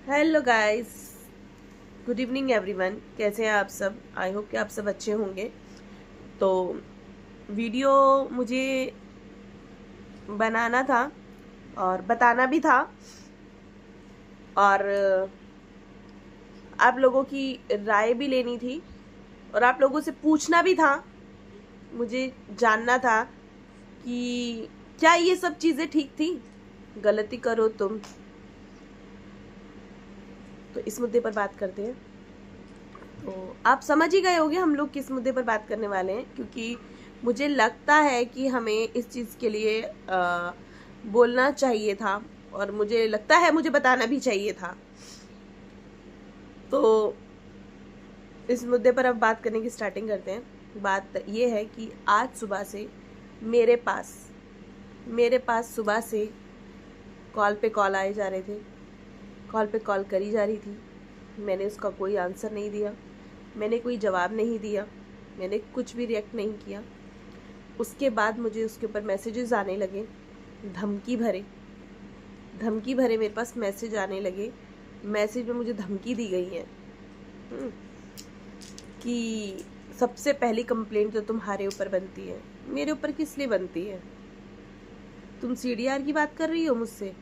Hello guys, good evening everyone. कैसे हैं आप सब? आई होप कि आप सब अच्छे होंगे। तो वीडियो मुझे बनाना था और बताना भी था, और आप लोगों की राय भी लेनी थी, और आप लोगों से पूछना भी था। मुझे जानना था कि क्या ये सब चीज़ें ठीक थी? गलती करो तुम। तो इस मुद्दे पर बात करते हैं। तो आप समझ ही गए होंगे हम लोग किस मुद्दे पर बात करने वाले हैं, क्योंकि मुझे लगता है कि हमें इस चीज़ के लिए बोलना चाहिए था, और मुझे लगता है मुझे बताना भी चाहिए था। तो इस मुद्दे पर अब बात करने की स्टार्टिंग करते हैं। बात ये है कि आज सुबह से मेरे पास सुबह से कॉल पे कॉल आए जा रहे थे, कॉल पे कॉल करी जा रही थी। मैंने उसका कोई आंसर नहीं दिया, मैंने कोई जवाब नहीं दिया, मैंने कुछ भी रिएक्ट नहीं किया। उसके बाद मुझे उसके ऊपर मैसेजेस आने लगे, धमकी भरे मेरे पास मैसेज आने लगे। मैसेज में मुझे धमकी दी गई है कि सबसे पहली कंप्लेंट तो तुम्हारे ऊपर बनती है। मेरे ऊपर किस लिए बनती है? तुम सीडीआर की बात कर रही हो मुझसे?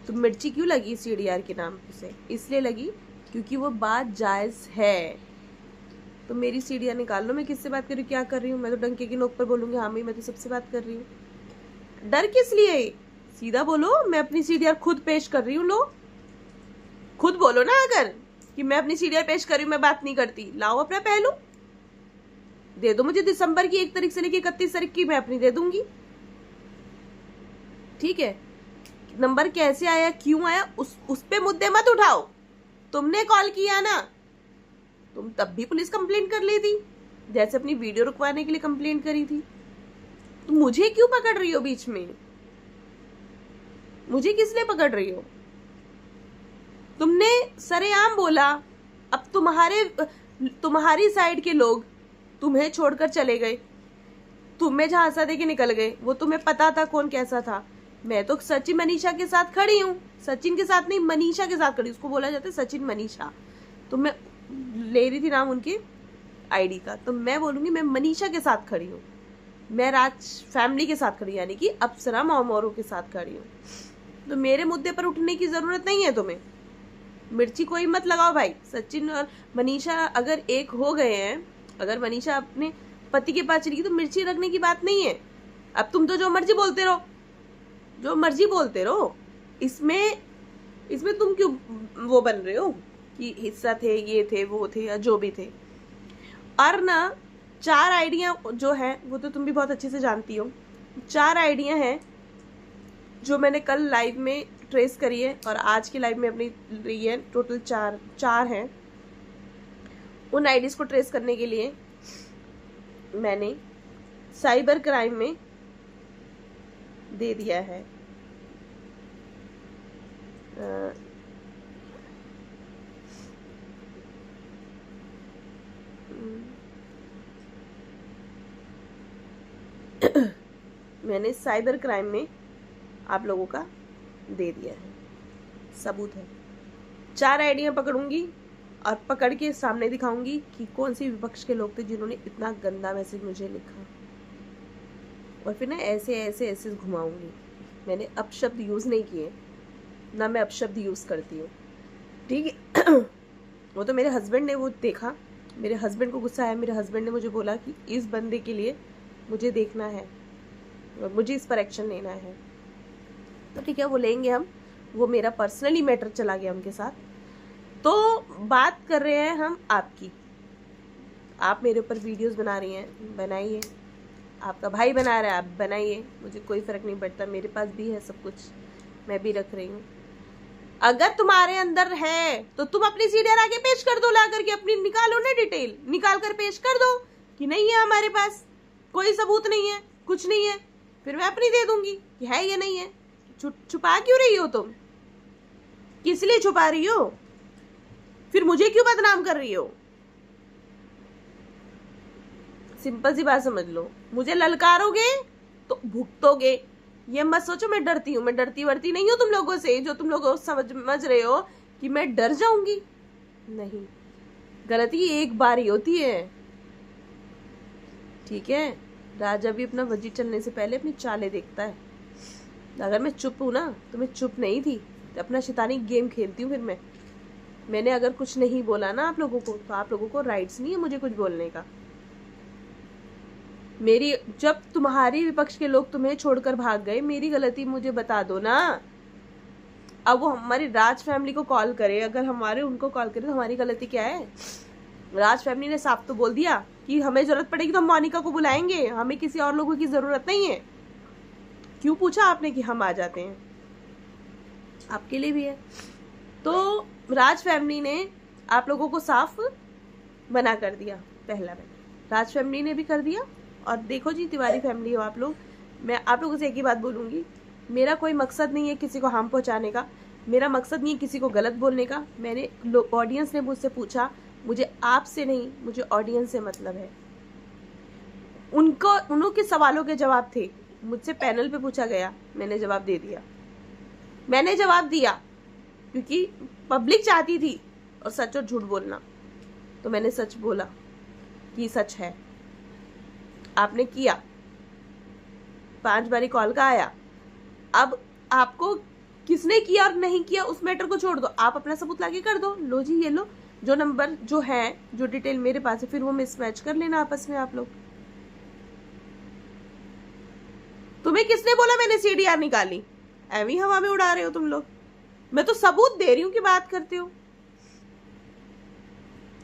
तुम मिर्ची क्यों लगी सीडीआर के नाम से? इसलिए लगी क्योंकि वो बात जायज़ है। तो मेरी सीढ़ियाँ निकाल लो। मैं किससे बात कर रही हूँ, क्या कर रही हूँ? मैं तो डंके की नोक पर बोलूंगी, हाँ भाई मैं तो सबसे बात कर रही हूँ। डर किस लिए? सीधा बोलो, मैं अपनी सीढ़ियाँ खुद पेश कर रही हूँ। लो, खुद बोलो ना अगर कि मैं अपनी सीढ़ियाँ पेश कर रही हूँ, मैं बात नहीं करती। लाओ अपना पहलू दे दो मुझे। दिसंबर की 1 तारीख से लेकर 31 तारीख की मैं अपनी दे दूंगी, ठीक है? नंबर कैसे आया, क्यों आया, उस पे मुद्दे मत उठाओ। तुमने कॉल किया ना, तुम तब भी पुलिस कंप्लेंट कर ली थी, जैसे अपनी वीडियो रुकवाने के लिए कंप्लेंट करी थी। तो मुझे क्यों पकड़ रही हो बीच में? मुझे किस लिए पकड़ रही हो? तुमने सरेआम बोला। अब तुम्हारी साइड के लोग तुम्हें छोड़कर चले गए, तुम्हें झांसा देके निकल गए। वो तुम्हें पता था कौन कैसा था। मैं तो सचिन मनीषा के साथ खड़ी हूँ, सचिन के साथ नहीं, मनीषा के साथ खड़ी। उसको बोला जाता है सचिन मनीषा, तो मैं ले रही थी नाम उनके आईडी का, तो मैं बोलूंगी मैं मनीषा के साथ खड़ी हूँ। मैं राज फैमिली के साथ खड़ी, यानी कि अप्सरा मोमोरो के साथ खड़ी हूँ। तो मेरे मुद्दे पर उठने की जरूरत नहीं है तुम्हें। मिर्ची कोई मत लगाओ भाई। सचिन और मनीषा अगर एक हो गए हैं, अगर मनीषा अपने पति के पास चली गई, तो मिर्ची रखने की बात नहीं है। अब तुम तो जो मर्जी बोलते रहो, जो मर्जी बोलते रहो। इसमें तुम क्यों वो बन रहे हो कि हिस्सा थे, ये थे, वो थे, या जो भी थे। और ना 4 आइडिया जो है वो तो तुम भी बहुत अच्छे से जानती हो। 4 आइडिया हैं जो मैंने कल लाइव में ट्रेस करी है, और आज की लाइव में अपनी ली है। टोटल चार हैं। उन आईडीज को ट्रेस करने के लिए मैंने साइबर क्राइम में दे दिया है। मैंने साइबर क्राइम में आप लोगों का दे दिया है, सबूत है। 4 आइडिया पकड़ूंगी और पकड़ के सामने दिखाऊंगी कि कौन सी विपक्ष के लोग थे जिन्होंने इतना गंदा मैसेज मुझे लिखा, और फिर ना ऐसे घुमाऊंगी। मैंने अपशब्द यूज नहीं किए, ना मैं अपशब्द यूज करती हूँ, ठीक है? वो तो मेरे हस्बैंड ने वो देखा, मेरे हस्बैंड को गुस्सा आया। मेरे हस्बैंड ने मुझे बोला कि इस बंदे के लिए मुझे देखना है और मुझे इस पर एक्शन लेना है। तो ठीक है, वो लेंगे हम। वो मेरा पर्सनली मैटर चला गया उनके साथ। तो बात कर रहे हैं हम आपकी। आप मेरे ऊपर वीडियोस बना रही हैं, बनाइए। आपका भाई बना रहा है, आप बनाइए, मुझे कोई फर्क नहीं पड़ता। मेरे पास भी है सब कुछ, मैं भी रख रही हूँ। अगर तुम्हारे अंदर है तो तुम अपनी सीडीआर आगे पेश कर दो, ला करके अपनी निकालो ना, डिटेल निकाल कर पेश कर दो कि नहीं है हमारे पास कोई सबूत नहीं है, कुछ नहीं है। फिर मैं अपनी दे दूंगी कि है या नहीं है। छुपा क्यों रही हो तुम? किस लिए छुपा रही हो? फिर मुझे क्यों बदनाम कर रही हो? सिंपल सी बात समझ लो, मुझे ललकारोगे तो भुगतोगे, ये मत सोचो मैं डरती हूँ, मैं डरती वरती नहीं हूँ तुम लोगों से, जो तुम लोग समझ रहे हो कि मैं डर जाऊंगी। नहीं, गलती एक बार ही होती है, ठीक है। राजा भी अपना वजी चलने से पहले अपनी चालें देखता है। अगर मैं चुप हूं ना, तो मैं चुप नहीं थी, तो अपना शैतानी गेम खेलती हूँ। फिर मैंने अगर कुछ नहीं बोला ना आप लोगों को, तो आप लोगों को राइट्स नहीं है मुझे कुछ बोलने का। जब तुम्हारी विपक्ष के लोग तुम्हें छोड़कर भाग गए, मेरी गलती मुझे बता दो ना। अब वो हमारी राज फैमिली को कॉल करे, अगर हमारे उनको कॉल करे तो हमारी गलती क्या है? राज फैमिली ने साफ तो बोल दिया कि हमें जरूरत पड़ेगी तो हम मोनिका को बुलाएंगे, हमें किसी और लोगों की जरूरत नहीं है। क्यों पूछा आपने कि हम आ जाते हैं? आपके लिए भी है। तो राज फैमिली ने आप लोगों को साफ मना कर दिया। पहला राज फैमिली ने भी कर दिया। और देखो जी, तिवारी फैमिली हो आप लोग, मैं आप लोगों से एक ही बात बोलूंगी, मेरा कोई मकसद नहीं है किसी को हार्म पहुंचाने का, मेरा मकसद नहीं है किसी को गलत बोलने का। मैंने ऑडियंस ने मुझसे पूछा, मुझे आपसे नहीं, मुझे ऑडियंस से मतलब है। उनके सवालों के जवाब थे, मुझसे पैनल पे पूछा गया, मैंने जवाब दे दिया। मैंने जवाब दिया क्योंकि पब्लिक चाहती थी और सच और झूठ बोलना, तो मैंने सच बोला कि सच है। आपने किया, 5 बारी कॉल का आया। अब आपको किसने किया और नहीं किया उस मैटर को छोड़ दो, आप अपना सबूत लाके कर दो। लो जी, ये लो, जो नंबर जो है, जो डिटेल मेरे पास है, फिर वो मिसमैच कर लेना आपस में आप लोग। तुम्हें किसने बोला मैंने सीडीआर निकाली? एवी हवा में उड़ा रहे हो तुम लोग। मैं तो सबूत दे रही हूँ कि बात करते हो।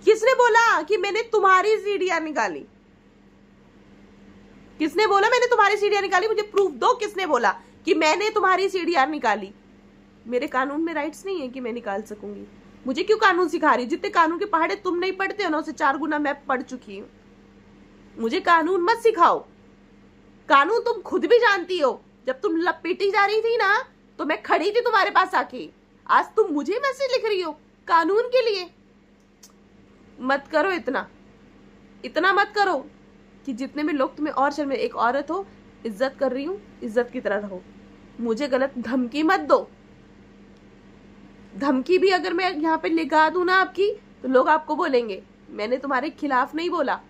किसने बोला कि मैंने तुम्हारी सीडीआर निकाली? किसने बोला मैंने तुम्हारी सीडीआर निकाली? मुझे प्रूफ दो, किसने बोला कि मैंने तुम्हारी सीडीआर निकाली? मेरे कानून में राइट्स नहीं है कि मैं निकाल सकूंगी। मुझे क्यों कानून सिखा रही? जितने कानून के पहाड़े तुम नहीं पढ़ते हो ना, उससे 4 गुना मैं पढ़ चुकी हूँ। मुझे कानून मत सिखाओ, कानून तुम खुद भी जानती हो। जब तुम लपेटी जा रही थी ना, तो मैं खड़ी थी तुम्हारे पास आके। आज तुम मुझे मैसेज लिख रही हो कानून के लिए? मत करो इतना मत करो कि जितने में लोग तुम्हें और शर्म। एक औरत हो, इज्जत कर रही हूँ, इज्जत की तरह रहो। मुझे गलत धमकी मत दो। धमकी भी अगर मैं यहाँ पे लगा दूं ना आपकी, तो लोग आपको बोलेंगे मैंने तुम्हारे खिलाफ नहीं बोला।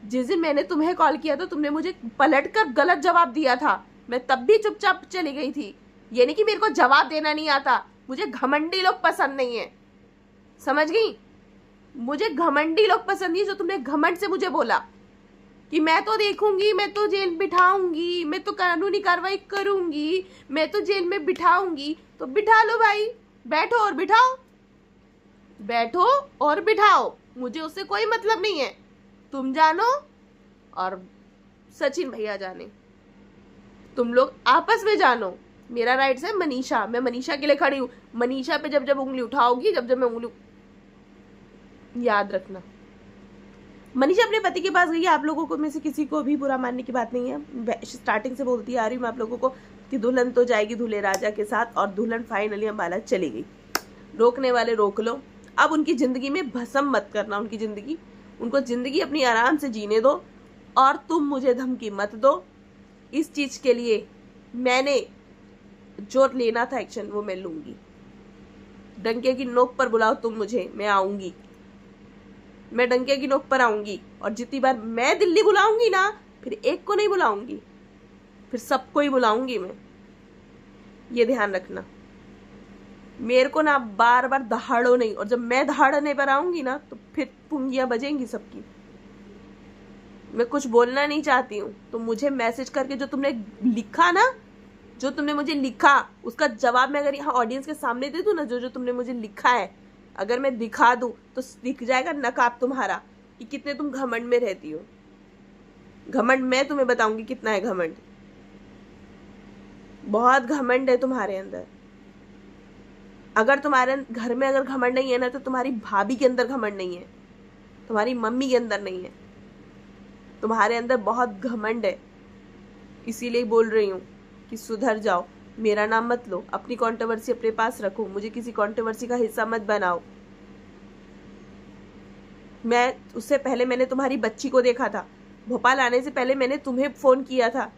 जिस दिन मैंने तुम्हें कॉल किया था, तुमने मुझे पलटकर गलत जवाब दिया था, मैं तब भी चुपचाप चली गई थी। ये नहीं कि मेरे को जवाब देना नहीं आता। मुझे घमंडी लोग पसंद नहीं है, समझ गई? मुझे घमंडी लोग पसंद नहीं, जो तुमने घमंड से मुझे बोला कि मैं तो देखूंगी, मैं तो जेल बिठाऊंगी, मैं तो कानूनी कार्रवाई करूंगी, मैं तो जेल में बिठाऊंगी। तो बिठा लो भाई, बैठो और बिठाओ, बैठो और बिठाओ। मुझे उससे कोई मतलब नहीं है। तुम जानो और सचिन भैया जाने, तुम लोग आपस में जानो। मेरा राइट्स है मनीषा, मैं मनीषा के लिए खड़ी हूं। मनीषा पे जब जब उंगली उठाओगी, जब जब मैं उंगली, याद रखना, मनीषा अपने पति के पास गई है। आप लोगों को में से किसी को भी बुरा मानने की बात नहीं है। स्टार्टिंग से बोलती आ रही हूँ मैं आप लोगों को कि दुल्हन तो जाएगी दूल्हे राजा के साथ, और दुल्हन फाइनली अम्बाला चली गई। रोकने वाले रोक लो। अब उनकी जिंदगी में भस्म मत करना उनकी जिंदगी। उनको जिंदगी अपनी आराम से जीने दो, और तुम मुझे धमकी मत दो। इस चीज के लिए मैंने जो लेना था एक्शन, वो मैं लूंगी। डंके की नोक पर बुलाओ तुम मुझे, मैं आऊंगी, मैं डंके की नोक पर आऊंगी। और जितनी बार मैं दिल्ली बुलाऊंगी ना, फिर एक को नहीं बुलाऊंगी, फिर सबको ही बुलाऊंगी मैं। ये ध्यान रखना। मेरे को ना बार बार दहाड़ो नहीं, और जब मैं दहाड़ने पर आऊंगी ना, तो फिर पुंगियां बजेंगी सबकी। मैं कुछ बोलना नहीं चाहती हूँ, तो मुझे मैसेज करके जो तुमने लिखा ना, जो तुमने मुझे लिखा, उसका जवाब मैं अगर यहाँ ऑडियंस के सामने दे दूं ना, जो जो तुमने मुझे लिखा है, अगर मैं दिखा दूं, तो दिख जाएगा नकाब तुम्हारा कि कितने तुम घमंड में रहती हो। घमंड मैं तुम्हें बताऊंगी कितना है घमंड। बहुत घमंड है तुम्हारे अंदर। अगर तुम्हारे घर में अगर घमंड नहीं है ना, तो तुम्हारी भाभी के अंदर घमंड नहीं है, तुम्हारी मम्मी के अंदर नहीं है, तुम्हारे अंदर बहुत घमंड है। इसीलिए बोल रही हूँ कि सुधर जाओ। मेरा नाम मत लो, अपनी कंट्रोवर्सी अपने पास रखो, मुझे किसी कंट्रोवर्सी का हिस्सा मत बनाओ। उससे पहले मैंने तुम्हारी बच्ची को देखा था, भोपाल आने से पहले मैंने तुम्हें फोन किया था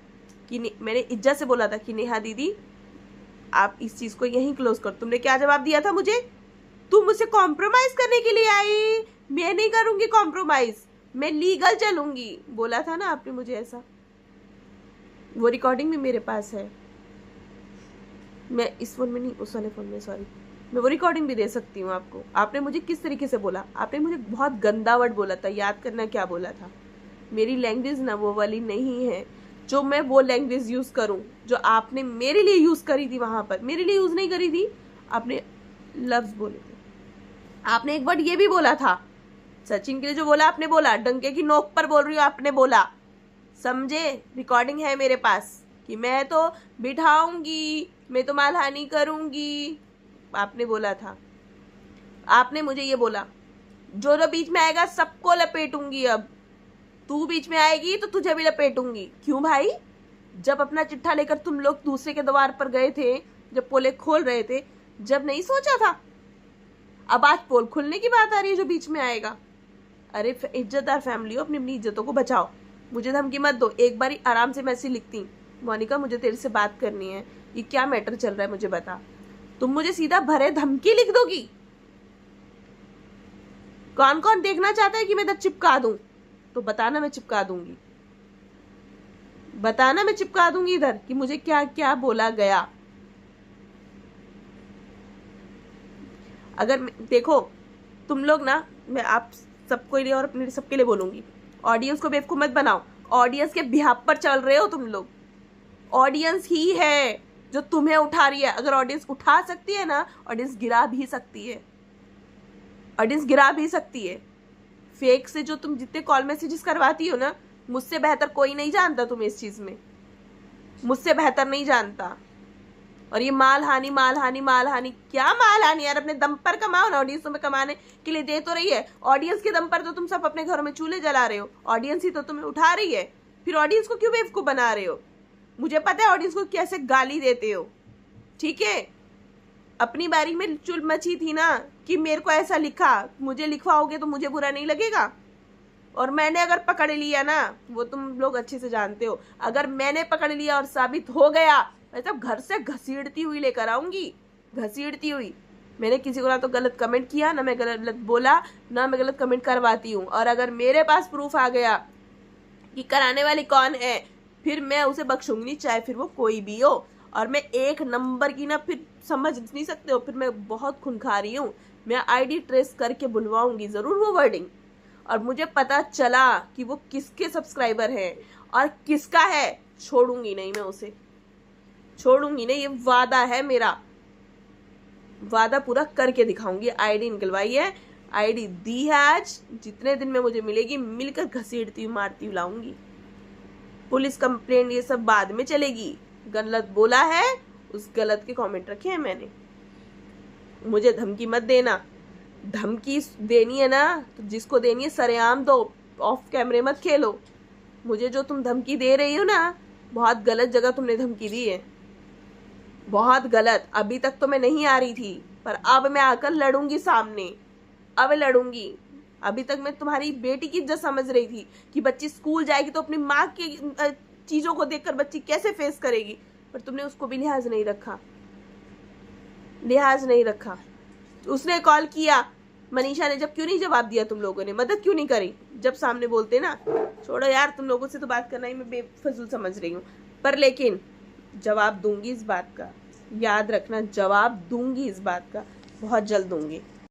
कि मैंने इज्जत से बोला था कि नेहा दीदी आप इस चीज को यहीं क्लोज कर। तुमने क्या जवाब दिया था मुझे? तुम मुझसे कॉम्प्रोमाइज करने के लिए आई। मैं नहीं करूंगी कॉम्प्रोमाइज, मैं लीगल चलूंगी, बोला था ना आपने मुझे ऐसा। वो रिकॉर्डिंग भी मेरे पास है, मैं इस फोन में नहीं, उस वाले फोन में, सॉरी, मैं वो रिकॉर्डिंग भी दे सकती हूँ आपको। आपने मुझे किस तरीके से बोला, आपने मुझे बहुत गंदा वर्ड बोला था, याद करना क्या बोला था। मेरी लैंग्वेज ना वो वाली नहीं है जो मैं वो लैंग्वेज यूज करूं जो आपने मेरे लिए यूज करी थी। वहां पर मेरे लिए यूज नहीं करी थी, आपने लफ्ज बोले थे। आपने एक वर्ड ये भी बोला था, सचिन के लिए जो बोला आपने बोला, डंके की नोक पर बोल रही हो आपने बोला, समझे? रिकॉर्डिंग है मेरे पास कि मैं तो बिठाऊंगी, मैं तो मालहानि करूंगी, आपने बोला था। आपने मुझे ये बोला जो जो बीच में आएगा सबको लपेटूंगी, अब तू बीच में आएगी तो तुझे भी लपेटूंगी। क्यों भाई? जब अपना चिट्ठा लेकर तुम लोग दूसरे के द्वार पर गए थे, जब पोले खोल रहे थे, जब नहीं सोचा था? अब आज पोल खुलने की बात आ रही है जो बीच में आएगा। अरे इज्जतदार फैमिली हो, अपनी अपनी इज्जतों को बचाओ, मुझे धमकी मत दो। एक बार आराम से मैसेज लिखती, मोनिका मुझे तेरे से बात करनी है, ये क्या मैटर चल रहा है मुझे बता। तुम मुझे सीधा भरे धमकी लिख दोगी। कौन कौन देखना चाहता है कि मैं इधर चिपका दूं? तो बताना, मैं चिपका दूंगी, बताना, मैं चिपका दूंगी इधर कि मुझे क्या क्या बोला गया। अगर देखो तुम लोग ना, मैं आप सबको लिए और अपने सबके लिए बोलूंगी, ऑडियंस को बेवकूफ मत बनाओ। ऑडियंस के बिहाफ पर चल रहे हो तुम लोग। ऑडियंस ही है जो तुम्हें उठा रही है। अगर ऑडियंस उठा सकती है ना, ऑडियंस गिरा भी सकती है, ऑडियंस गिरा भी सकती है। फेक से जो तुम जितने कॉल मैसेजेस करवाती हो ना, मुझसे बेहतर कोई नहीं जानता तुम्हें इस चीज में, मुझसे बेहतर नहीं जानता। और ये मालहानि मालहानि मालहानि, क्या मालहानि यार? अपने दम पर कमाओ ना, ऑडियंस तुम्हें कमाने के लिए दे तो रही है। ऑडियंस के दम पर तो तुम सब अपने घरों में चूल्हे जला रहे हो, ऑडियंस ही तो तुम्हें उठा रही है। फिर ऑडियंस को क्यों बेवकूफ बना रहे हो? मुझे पता है ऑडियंस को कैसे गाली देते हो, ठीक है? अपनी बारी में चुल मची थी ना कि मेरे को ऐसा लिखा, मुझे लिखवाओगे तो मुझे बुरा नहीं लगेगा। और मैंने अगर पकड़ लिया ना, वो तुम लोग अच्छे से जानते हो, अगर मैंने पकड़ लिया और साबित हो गया, मैं तब घर से घसीटती हुई लेकर आऊंगी, घसीटती हुई। मैंने किसी को ना तो गलत कमेंट किया, ना मैं गलत बोला, ना मैं गलत कमेंट करवाती हूँ। और अगर मेरे पास प्रूफ आ गया कि कराने वाली कौन है, फिर मैं उसे बख्शूंगी नहीं, चाहे फिर वो कोई भी हो। और मैं एक नंबर की ना, फिर समझ नहीं सकते हो, फिर मैं बहुत खूंखारी हूँ। मैं आईडी ट्रेस करके बुलवाऊंगी जरूर वो वर्डिंग, और मुझे पता चला कि वो किसके सब्सक्राइबर हैं और किसका है, छोड़ूंगी नहीं, मैं उसे छोड़ूंगी नहीं। ये वादा है मेरा, वादा पूरा करके दिखाऊंगी। आईडी निकलवाई है, आईडी दी है आज, जितने दिन में मुझे मिलेगी मिलकर घसीटती हुई मारती हुई लाऊंगी। पुलिस कंप्लेंट ये सब बाद में चलेगी। गलत बोला है, उस गलत के कमेंट रखे हैं मैंने। मुझे धमकी मत देना, धमकी देनी है ना तो जिसको देनी है सरेआम दो, ऑफ कैमरे मत खेलो। मुझे जो तुम धमकी दे रही हो ना, बहुत गलत जगह तुमने धमकी दी है, बहुत गलत। अभी तक तो मैं नहीं आ रही थी, पर अब मैं आकर लड़ूंगी सामने, अब लड़ूंगी। अभी तक मैं तुम्हारी बेटी की इज्जत समझ रही थी कि बच्ची स्कूल जाएगी तो अपनी माँ की चीजों को देखकर बच्ची कैसे फेस करेगी, पर तुमने उसको भी लिहाज नहीं रखा, लिहाज नहीं रखा। उसने कॉल किया, मनीषा ने, जब क्यों नहीं जवाब दिया? तुम लोगों ने मदद क्यों नहीं करी जब सामने बोलते ना? छोड़ो यार, तुम लोगों से तो बात करना ही मैं बेफजूल समझ रही हूँ, पर लेकिन जवाब दूंगी इस बात का, याद रखना, जवाब दूंगी इस बात का, बहुत जल्द दूंगी।